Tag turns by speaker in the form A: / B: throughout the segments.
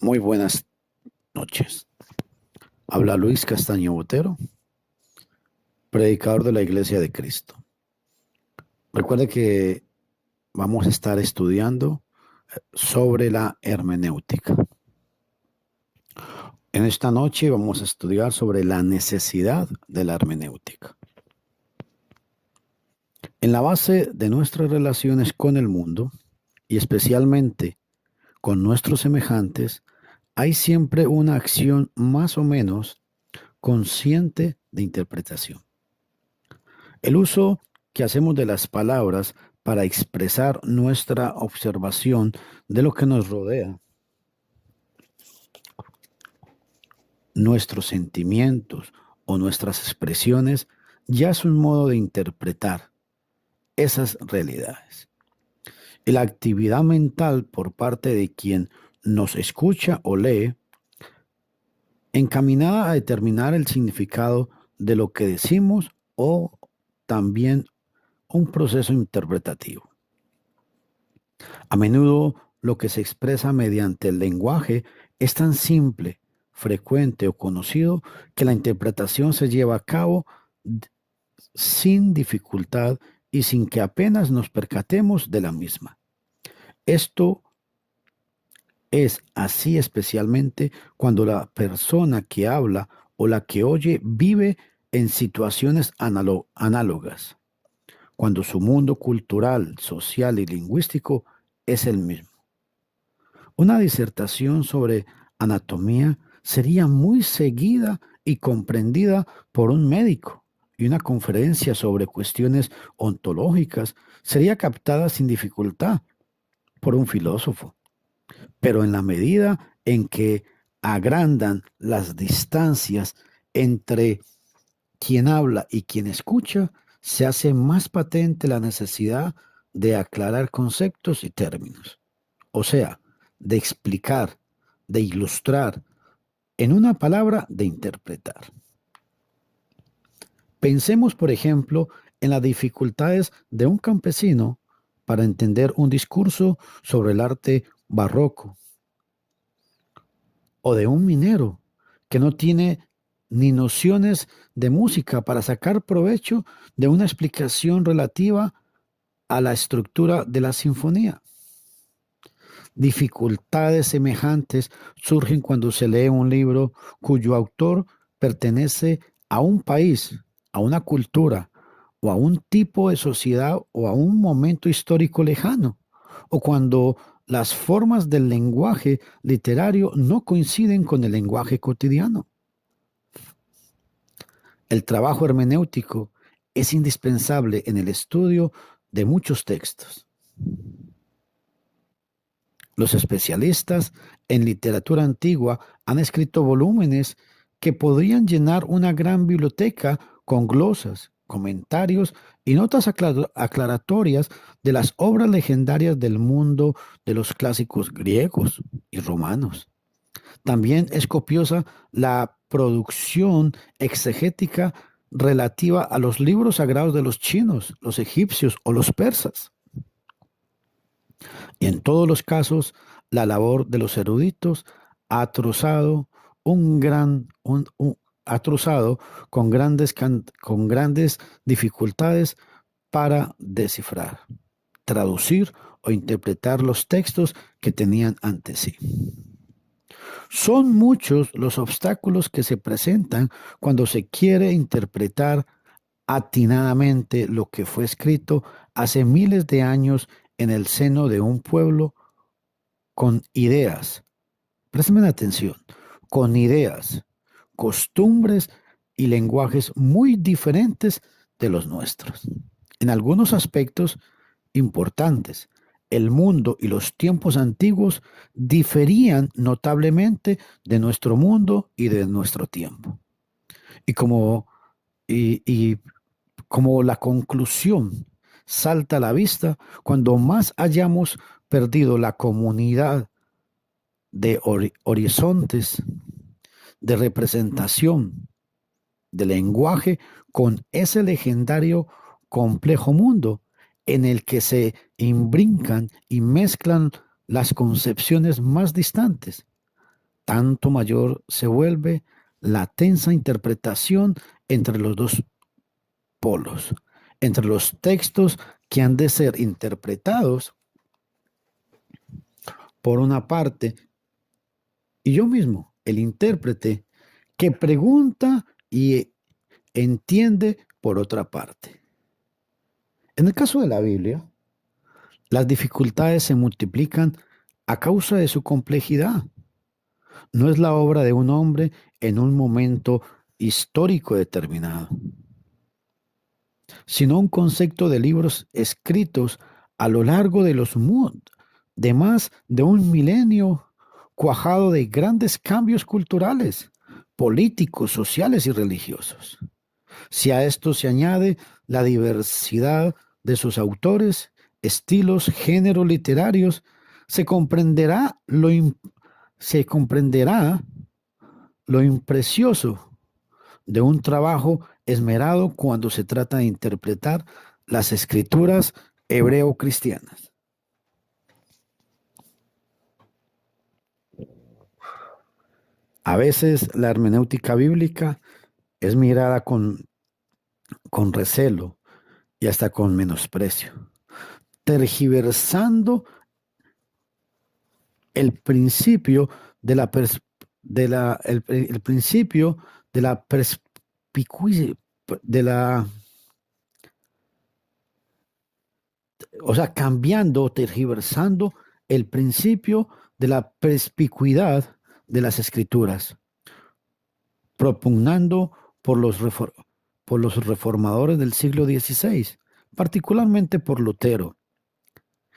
A: Muy buenas noches. Habla Luis Castaño Botero, predicador de la Iglesia de Cristo. Recuerde que vamos a estar estudiando sobre la hermenéutica. En esta noche vamos a estudiar sobre la necesidad de la hermenéutica. En la base de nuestras relaciones con el mundo, y especialmente con nuestros semejantes, hay siempre una acción más o menos consciente de interpretación. El uso que hacemos de las palabras para expresar nuestra observación de lo que nos rodea, nuestros sentimientos o nuestras expresiones, ya es un modo de interpretar esas realidades. Y la actividad mental por parte de quien nos escucha o lee, encaminada a determinar el significado de lo que decimos o también un proceso interpretativo. A menudo lo que se expresa mediante el lenguaje es tan simple, frecuente o conocido que la interpretación se lleva a cabo sin dificultad y sin que apenas nos percatemos de la misma. Esto es así especialmente cuando la persona que habla o la que oye vive en situaciones análogas, cuando su mundo cultural, social y lingüístico es el mismo. Una disertación sobre anatomía sería muy seguida y comprendida por un médico, y una conferencia sobre cuestiones ontológicas sería captada sin dificultad por un filósofo. Pero en la medida en que agrandan las distancias entre quien habla y quien escucha, se hace más patente la necesidad de aclarar conceptos y términos. O sea, de explicar, de ilustrar, en una palabra, de interpretar. Pensemos, por ejemplo, en las dificultades de un campesino para entender un discurso sobre el arte barroco, o de un minero que no tiene ni nociones de música para sacar provecho de una explicación relativa a la estructura de la sinfonía. Dificultades semejantes surgen cuando se lee un libro cuyo autor pertenece a un país, a una cultura, o a un tipo de sociedad o a un momento histórico lejano, o cuando las formas del lenguaje literario no coinciden con el lenguaje cotidiano. El trabajo hermenéutico es indispensable en el estudio de muchos textos. Los especialistas en literatura antigua han escrito volúmenes que podrían llenar una gran biblioteca con glosas, comentarios y notas aclaratorias de las obras legendarias del mundo de los clásicos griegos y romanos. También es copiosa la producción exegética relativa a los libros sagrados de los chinos, los egipcios o los persas. Y en todos los casos, la labor de los eruditos ha trozado ha trozado con grandes dificultades para descifrar, traducir o interpretar los textos que tenían ante sí. Son muchos los obstáculos que se presentan cuando se quiere interpretar atinadamente lo que fue escrito hace miles de años en el seno de un pueblo con ideas, presten atención, con ideas, costumbres y lenguajes muy diferentes de los nuestros. En algunos aspectos importantes, el mundo y los tiempos antiguos diferían notablemente de nuestro mundo y de nuestro tiempo. Y y como la conclusión salta a la vista, cuando más hayamos perdido la comunidad de horizontes, de representación, de lenguaje con ese legendario complejo mundo en el que se imbrincan y mezclan las concepciones más distantes. tanto mayor se vuelve la tensa interpretación entre los dos polos, entre los textos que han de ser interpretados por una parte y yo mismo, el intérprete, que pregunta y entiende por otra parte. En el caso de la Biblia, las dificultades se multiplican a causa de su complejidad. No es la obra de un hombre en un momento histórico determinado, sino un concepto de libros escritos a lo largo de de más de un milenio, cuajado de grandes cambios culturales, políticos, sociales y religiosos. Si a esto se añade la diversidad de sus autores, estilos, géneros literarios, se comprenderá se comprenderá lo imprecioso de un trabajo esmerado cuando se trata de interpretar las escrituras hebreo-cristianas. A veces la hermenéutica bíblica es mirada con recelo y hasta con menosprecio, tergiversando el principio de la, el principio de la perspicuidad, de la, o sea, cambiando, tergiversando el principio de la perspicuidad de las escrituras, propugnando por por los reformadores del siglo XVI, particularmente por Lutero.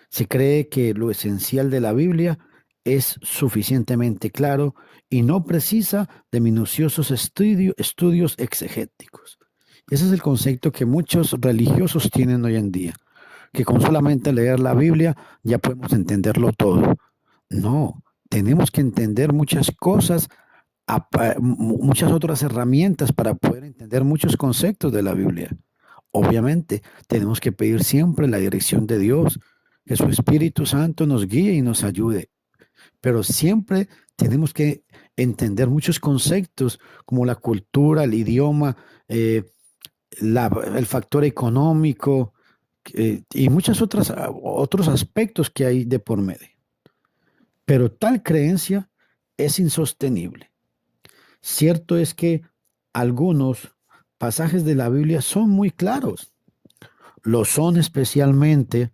A: Se cree que lo esencial de la Biblia es suficientemente claro y no precisa de minuciosos estudios exegéticos. Ese es el concepto que muchos religiosos tienen hoy en día, que con solamente leer la Biblia ya podemos entenderlo todo. No, tenemos que entender muchas cosas, muchas otras herramientas para poder entender muchos conceptos de la Biblia. Obviamente, tenemos que pedir siempre la dirección de Dios, que su Espíritu Santo nos guíe y nos ayude. Pero siempre tenemos que entender muchos conceptos como la cultura, el idioma, el factor económico y muchos otros aspectos que hay de por medio. Pero tal creencia es insostenible. Cierto es que algunos pasajes de la Biblia son muy claros. Lo son especialmente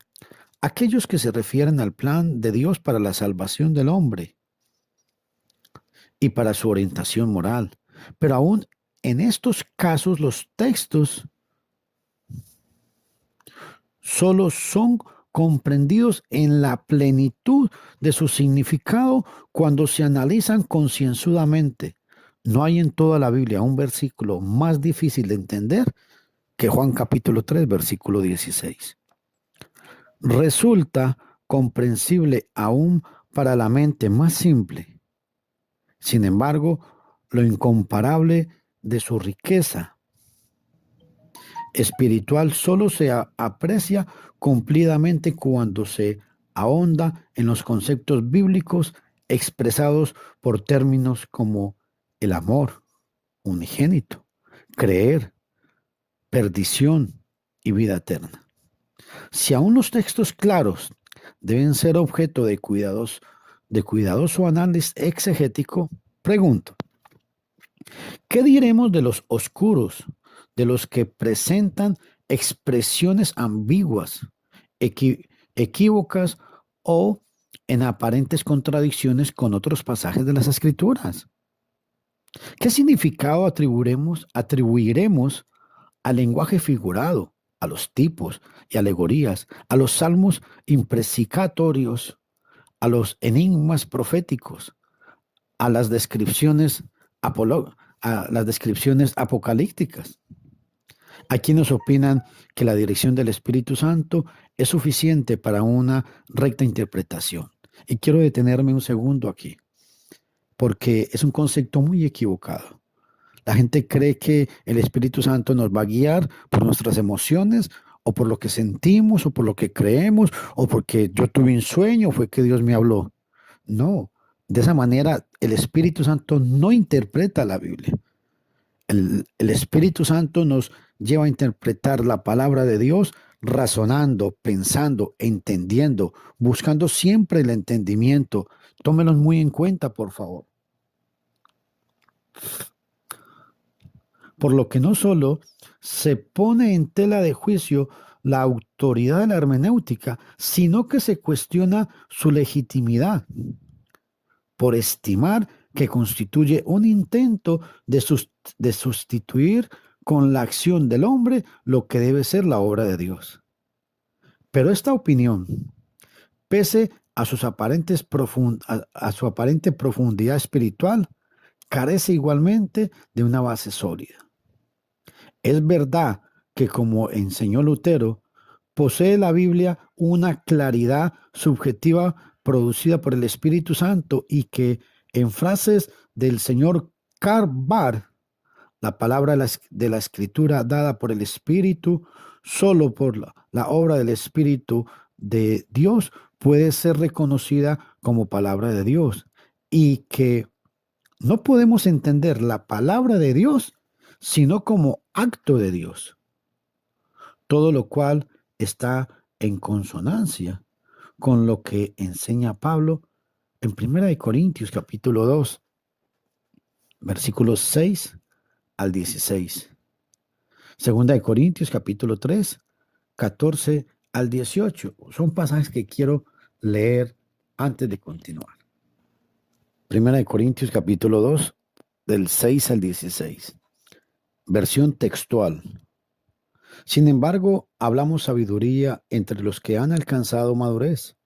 A: aquellos que se refieren al plan de Dios para la salvación del hombre y para su orientación moral. Pero aún en estos casos los textos solo son comprendidos en la plenitud de su significado cuando se analizan concienzudamente. No hay en toda la Biblia un versículo más difícil de entender que Juan capítulo 3, versículo 16. Resulta comprensible aún para la mente más simple. Sin embargo, lo incomparable de su riqueza espiritual solo se aprecia cumplidamente cuando se ahonda en los conceptos bíblicos expresados por términos como el amor, unigénito, creer, perdición y vida eterna. Si aún los textos claros deben ser objeto de cuidadoso análisis exegético, pregunto, ¿qué diremos de los oscuros, de los que presentan expresiones ambiguas, equívocas o en aparentes contradicciones con otros pasajes de las Escrituras? ¿Qué significado atribuiremos al lenguaje figurado, a los tipos y alegorías, a los salmos imprecatorios, a los enigmas proféticos, a las descripciones apocalípticas? Hay quienes opinan que la dirección del Espíritu Santo es suficiente para una recta interpretación. Y quiero detenerme un segundo aquí, porque es un concepto muy equivocado. La gente cree que el Espíritu Santo nos va a guiar por nuestras emociones o por lo que sentimos o por lo que creemos o porque yo tuve un sueño o fue que Dios me habló. No, De esa manera, el Espíritu Santo no interpreta la Biblia. El Espíritu Santo nos lleva a interpretar la palabra de Dios razonando, pensando, entendiendo, buscando siempre el entendimiento. Tómelos muy en cuenta, por favor. Por lo que no solo se pone en tela de juicio la autoridad de la hermenéutica, sino que se cuestiona su legitimidad por estimar que constituye un intento de sustituir con la acción del hombre lo que debe ser la obra de Dios. Pero esta opinión, pese a, a su aparente profundidad espiritual, carece igualmente de una base sólida. Es verdad que, como enseñó Lutero, posee la Biblia una claridad subjetiva producida por el Espíritu Santo y que, en frases del señor Karl Barth, la palabra de la Escritura dada por el Espíritu, solo por la obra del Espíritu de Dios, puede ser reconocida como palabra de Dios y que no podemos entender la palabra de Dios sino como acto de Dios, todo lo cual está en consonancia con lo que enseña Pablo en 1 Corintios capítulo 2, versículos 6 al 16. 2 Corintios capítulo 3, 14 al 18. Son pasajes que quiero leer antes de continuar. 1 Corintios capítulo 2, del 6 al 16. Versión textual. Sin embargo, hablamos sabiduría entre los que han alcanzado madurez,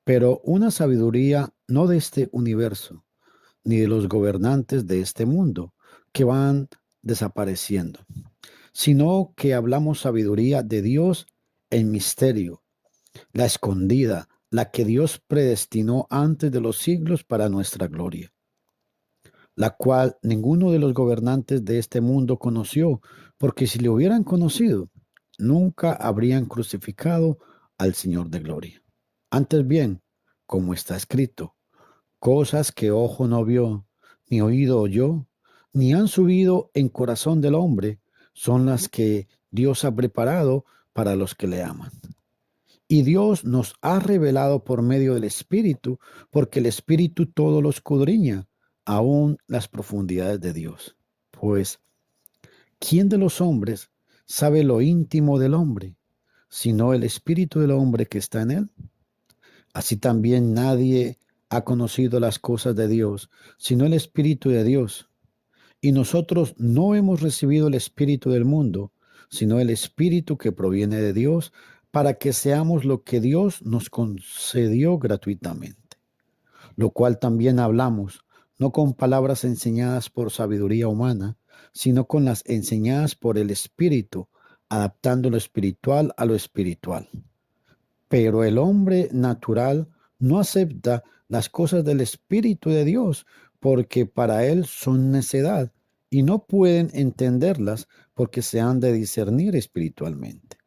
A: pero una sabiduría no de este universo, ni de los gobernantes de este mundo, que van desapareciendo, sino que hablamos sabiduría de Dios en misterio, la escondida, la que Dios predestinó antes de los siglos para nuestra gloria, la cual ninguno de los gobernantes de este mundo conoció, porque si le hubieran conocido, nunca habrían crucificado al Señor de gloria. Antes bien, como está escrito, cosas que ojo no vio, ni oído oyó, ni han subido en corazón del hombre, son las que Dios ha preparado para los que le aman. Y Dios nos ha revelado por medio del Espíritu, porque el Espíritu todo lo escudriña, aún las profundidades de Dios. Pues, ¿quién de los hombres sabe lo íntimo del hombre, sino el Espíritu del hombre que está en él? Así también nadie ha conocido las cosas de Dios, sino el Espíritu de Dios. Y nosotros no hemos recibido el Espíritu del mundo, sino el Espíritu que proviene de Dios, para que seamos lo que Dios nos concedió gratuitamente. Lo cual también hablamos, no con palabras enseñadas por sabiduría humana, sino con las enseñadas por el Espíritu, adaptando lo espiritual a lo espiritual. Pero el hombre natural no acepta las cosas del Espíritu de Dios, porque para él son necedad, y no pueden entenderlas porque se han de discernir espiritualmente.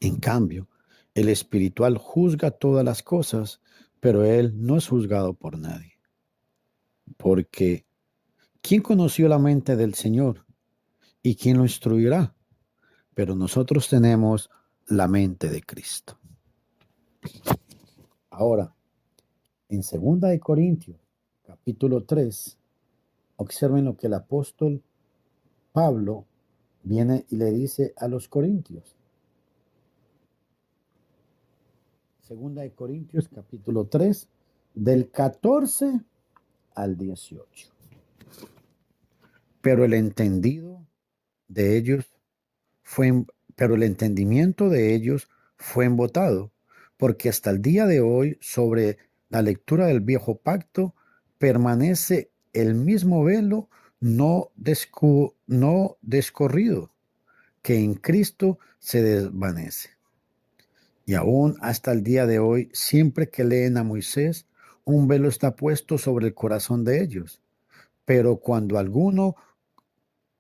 A: En cambio, el espiritual juzga todas las cosas, pero él no es juzgado por nadie. Porque, ¿quién conoció la mente del Señor? ¿Y quién lo instruirá? Pero nosotros tenemos la mente de Cristo. Ahora, en 2 Corintios, capítulo 3, observen lo que el apóstol Pablo viene y le dice a los corintios. 2 Corintios, capítulo 3, del 14 al 18. Pero el entendido de ellos pero el entendimiento de ellos fue embotado, porque hasta el día de hoy sobre la lectura del viejo pacto permanece el mismo velo no descorrido, que en Cristo se desvanece. Y aún hasta el día de hoy, siempre que leen a Moisés, un velo está puesto sobre el corazón de ellos. Pero cuando alguno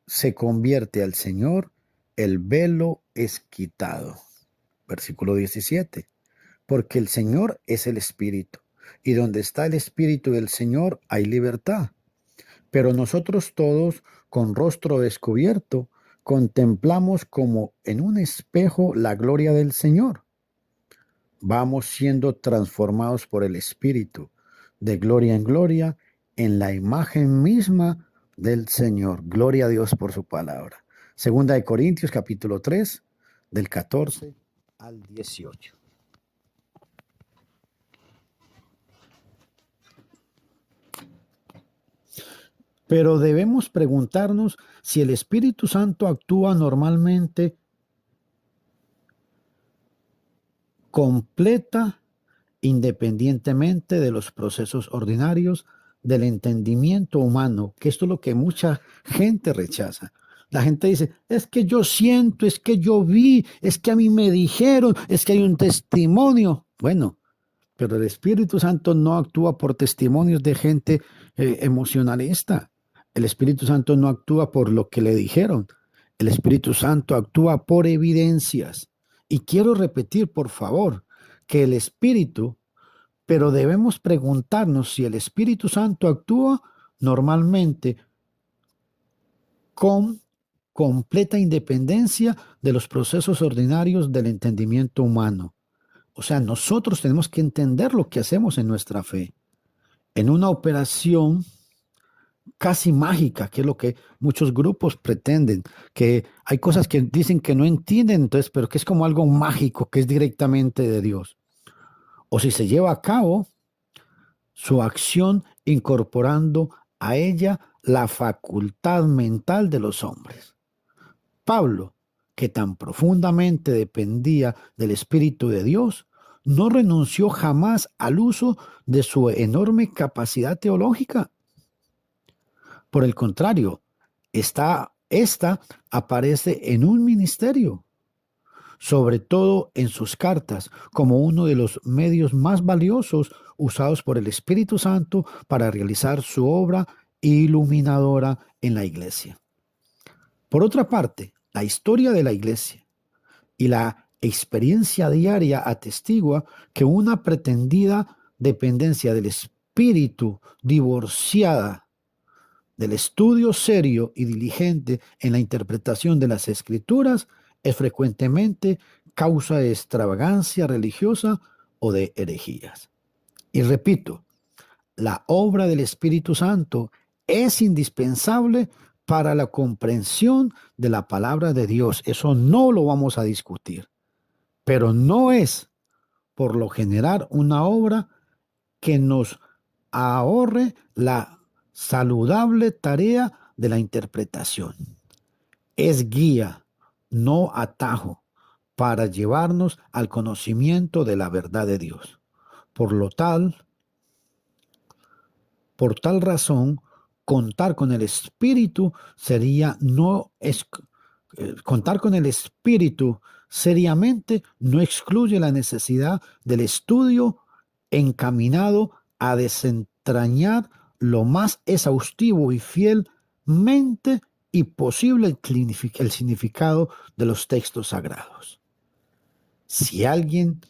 A: se convierte al Señor, el velo es quitado. Versículo 17. Porque el Señor es el Espíritu. y donde está el Espíritu del Señor hay libertad. Pero nosotros todos, con rostro descubierto, contemplamos como en un espejo la gloria del Señor. Vamos siendo transformados por el Espíritu, de gloria en gloria, en la imagen misma del Señor. Gloria a Dios por su palabra. Segunda de Corintios, capítulo 3, del 14 al 18. Pero debemos preguntarnos si el Espíritu Santo actúa normalmente completa, independientemente de los procesos ordinarios del entendimiento humano, que esto es lo que mucha gente rechaza. La gente dice, es que yo siento, es que yo vi, es que a mí me dijeron, es que hay un testimonio. Bueno, pero el Espíritu Santo no actúa por testimonios de gente emocionalista. El Espíritu Santo no actúa por lo que le dijeron. El Espíritu Santo actúa por evidencias. Y quiero repetir, por favor, que el Espíritu, pero debemos preguntarnos si el Espíritu Santo actúa normalmente con completa independencia de los procesos ordinarios del entendimiento humano. O sea, nosotros tenemos que entender lo que hacemos en nuestra fe. En una operación casi mágica, que es lo que muchos grupos pretenden, que hay cosas que dicen que no entienden, entonces, pero que es como algo mágico, que es directamente de Dios. O si se lleva a cabo su acción incorporando a ella la facultad mental de los hombres. Pablo, que tan profundamente dependía del Espíritu de Dios, no renunció jamás al uso de su enorme capacidad teológica. Por el contrario, esta aparece en un ministerio, sobre todo en sus cartas, como uno de los medios más valiosos usados por el Espíritu Santo para realizar su obra iluminadora en la iglesia. Por otra parte, la historia de la iglesia y la experiencia diaria atestigua que una pretendida dependencia del Espíritu divorciada del estudio serio y diligente en la interpretación de las Escrituras es frecuentemente causa de extravagancia religiosa o de herejías. Y repito, la obra del Espíritu Santo es indispensable para la comprensión de la palabra de Dios. Eso no lo vamos a discutir. Pero no es, por lo general, una obra que nos ahorre la saludable tarea de la interpretación. Es guía, no atajo, para llevarnos al conocimiento de la verdad de Dios. Por tal razón, contar con el Espíritu contar con el Espíritu seriamente no excluye la necesidad del estudio encaminado a desentrañar lo más exhaustivo y fielmente y posible el significado de los textos sagrados. Si alguien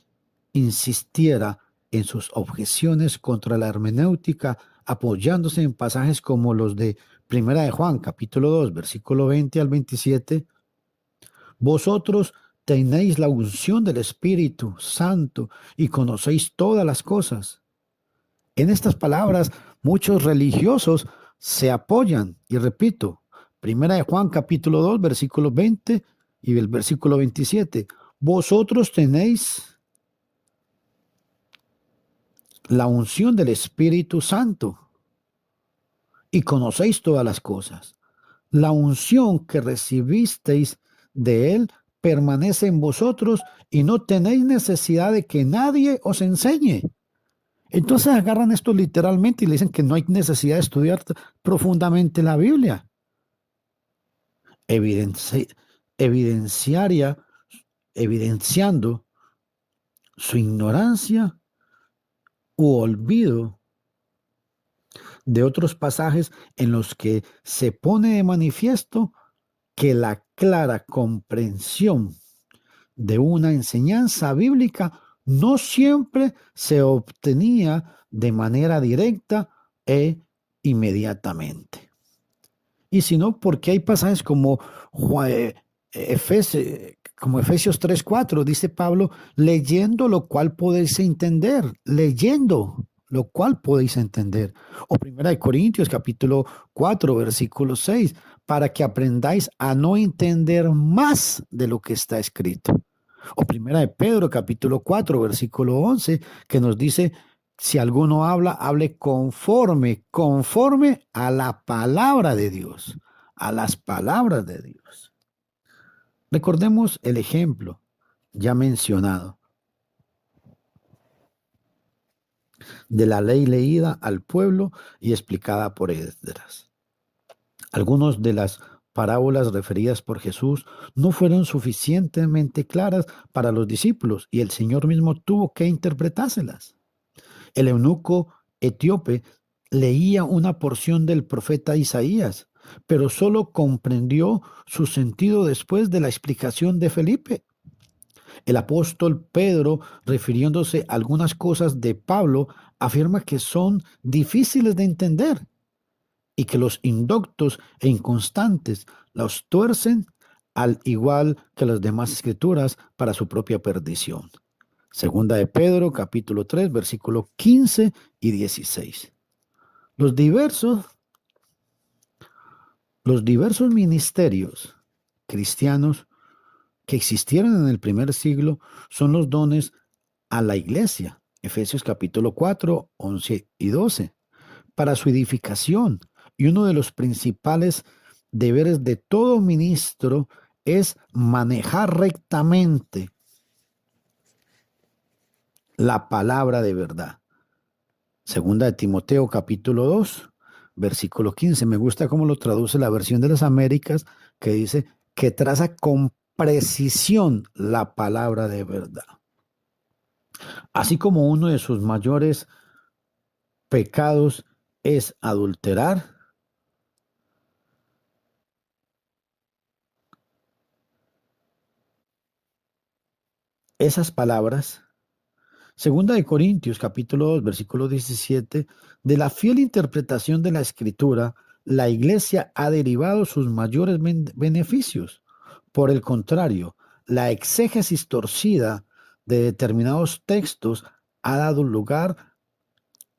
A: insistiera en sus objeciones contra la hermenéutica apoyándose en pasajes como los de Primera de Juan, capítulo 2, versículo 20 al 27, vosotros tenéis la unción del Espíritu Santo y conocéis todas las cosas. En estas palabras, muchos religiosos se apoyan, y repito, Primera de Juan, capítulo 2, versículo 20 y el versículo 27. Vosotros tenéis la unción del Espíritu Santo y conocéis todas las cosas. La unción que recibisteis de Él permanece en vosotros y no tenéis necesidad de que nadie os enseñe. Entonces agarran esto literalmente y le dicen que no hay necesidad de estudiar profundamente la Biblia. Evidenciando su ignorancia u olvido de otros pasajes en los que se pone de manifiesto que la clara comprensión de una enseñanza bíblica no siempre se obtenía de manera directa e inmediatamente. Y si no, porque hay pasajes como, como Efesios 3:4, dice Pablo, leyendo lo cual podéis entender, leyendo lo cual podéis entender. O 1 Corintios capítulo 4, versículo 6, para que aprendáis a no entender más de lo que está escrito. O 1 Pedro capítulo 4, versículo 11, que nos dice, si alguno habla, hable conforme a la palabra de Dios, a las palabras de Dios. Recordemos el ejemplo ya mencionado de la ley leída al pueblo y explicada por Esdras. Algunas de las parábolas referidas por Jesús no fueron suficientemente claras para los discípulos y el Señor mismo tuvo que interpretárselas. El eunuco etíope leía una porción del profeta Isaías, pero solo comprendió su sentido después de la explicación de Felipe. El apóstol Pedro, refiriéndose a algunas cosas de Pablo, afirma que son difíciles de entender y que los indoctos e inconstantes los tuercen al igual que las demás escrituras para su propia perdición. Segunda de Pedro, capítulo 3, versículos 15 y 16. Los diversos, los diversos ministerios cristianos que existieron en el primer siglo son los dones a la iglesia, Efesios capítulo 4, 11 y 12, para su edificación. Y uno de los principales deberes de todo ministro es manejar rectamente la palabra de verdad. Segunda de Timoteo capítulo 2, versículo 15. Me gusta cómo lo traduce la versión de las Américas, que dice que traza con precisión la palabra de verdad. Así como uno de sus mayores pecados es adulterar, esas palabras, Segunda de Corintios, capítulo 2, versículo 17, de la fiel interpretación de la Escritura, la Iglesia ha derivado sus mayores beneficios. Por el contrario, la exégesis torcida de determinados textos ha dado lugar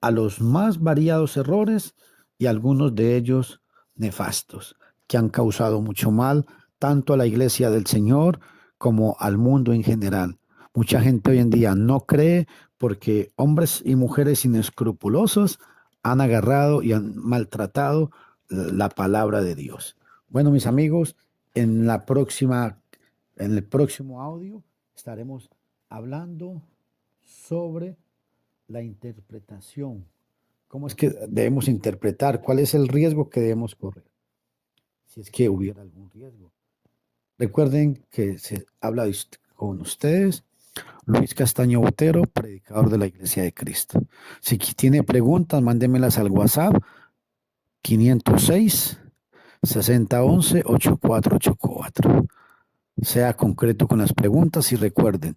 A: a los más variados errores y algunos de ellos nefastos, que han causado mucho mal tanto a la Iglesia del Señor como al mundo en general. Mucha gente hoy en día no cree porque hombres y mujeres inescrupulosos han agarrado y han maltratado la palabra de Dios. Bueno, mis amigos, en el próximo audio estaremos hablando sobre la interpretación. ¿Cómo es que debemos interpretar? ¿Cuál es el riesgo que debemos correr? Si es que hubiera algún riesgo. Recuerden que se habla con ustedes Luis Castaño Botero, predicador de la Iglesia de Cristo. Si tiene preguntas, mándemelas al WhatsApp 506 6011 8484. Sea concreto con las preguntas y recuerden,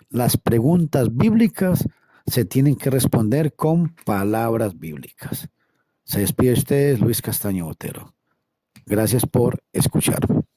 A: las preguntas bíblicas se tienen que responder con palabras bíblicas. Se despide ustedes, Luis Castaño Botero. Gracias por escucharme.